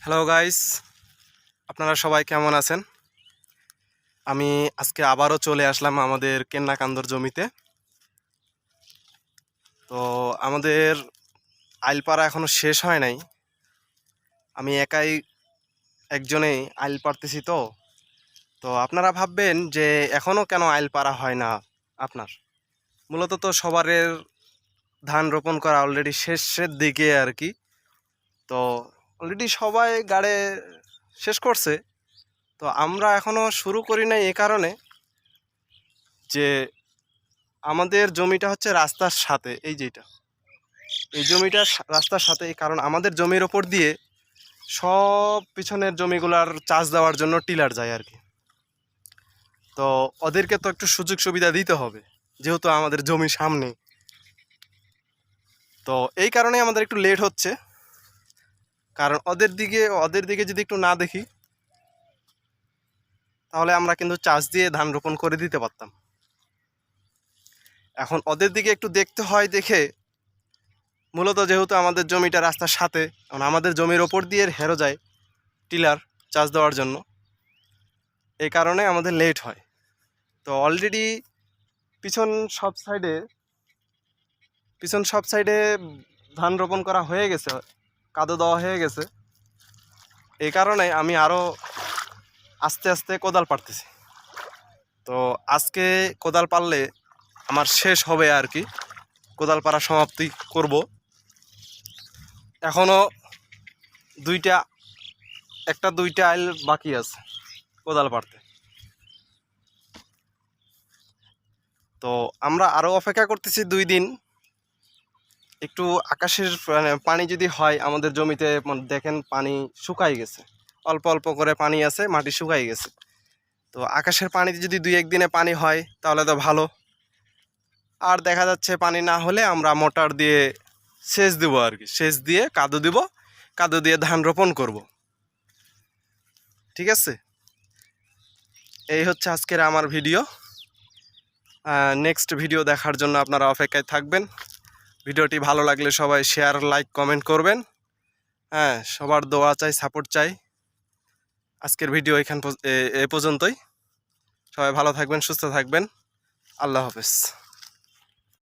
Hello guys, আপনারা সবাই কেমন আছেন? আমি আজকে আবারও চলে আসলাম আমাদের কেন্নাকান্দর জমিতে। তো আমাদের আইল পাড়া এখনো শেষ হয় নাই। আমি একাই একজনেই আইল পাড়তেছি। তো আপনারা ভাববেন যে এখনো কেন আইল পাড়া হয় না আপনার। মূলত তো সবারের ধান রোপণ করা অলরেডি শেষের দিকে আর কি। তো অলরেডি সবাই গাড়ে শেষ করছে। তো আমরা এখনো শুরু করি নাই এ কারণে যে আমাদের জমিটা হচ্ছে রাস্তার সাথে। এই জমিটা রাস্তার সাথে, কারণ আমাদের জমির ওপর দিয়ে সব পিছনের জমিগুলার চাষ দেওয়ার জন্য টিলার যায় আর কি। তো ওদেরকে তো একটু সুযোগ সুবিধা দিতে হবে, যেহেতু আমাদের জমি সামনে। তো এই কারণে আমাদের একটু লেট হচ্ছে, কারণ ওদের দিকে যদি একটু না দেখি তাহলে আমরা কিন্তু চাষ দিয়ে ধান রোপণ করে দিতে পারতাম। এখন ওদের দিকে একটু দেখতে হয় দেখে, মূলত যেহেতু আমাদের জমিটা রাস্তার সাথে, আমাদের জমির ওপর দিয়ে হেরো যায় টিলার চাষ দেওয়ার জন্য, এই কারণে আমাদের লেট হয়। তো অলরেডি পিছন সব সাইডে ধান রোপণ করা হয়ে গেছে, কাদো দেওয়া হয়ে গেছে। এই কারণে আমি আরও আস্তে আস্তে কোদাল পাড়তেছি। তো আজকে কোদাল পারলে আমার শেষ হবে আর কি, কোদাল পাড়া সমাপ্তি করব। এখনও দুইটা আইল বাকি আছে কোদাল পাড়তে। তো আমরা আরও অপেক্ষা করতেছি 2 দিন। একটু আকাশের পানি যদি হয় আমাদের জমিতে, দেখেন পানি শুকাই গেছে, অল্প অল্প করে পানি আছে, মাটি শুকাই গেছে। তো আকাশের পানিতে যদি 2-1 দিনে পানি হয় তাহলে তো ভালো। আর দেখা যাচ্ছে পানি না হলে আমরা মোটর দিয়ে সেচ দিব আর কি, সেচ দিয়ে কাদো দিব, কাদো দিয়ে ধান রোপণ করব। ঠিক আছে, এই হচ্ছে আজকের আমার ভিডিও। নেক্সট ভিডিও দেখার জন্য আপনারা অপেক্ষায় থাকবেন। ভিডিওটি ভালো লাগলে সবাই শেয়ার, লাইক, কমেন্ট করবেন। হ্যাঁ, সবার দোয়া চাই, সাপোর্ট চাই। আজকের ভিডিও এ পর্যন্তই। সবাই ভালো থাকবেন, সুস্থ থাকবেন। আল্লাহ হাফেজ।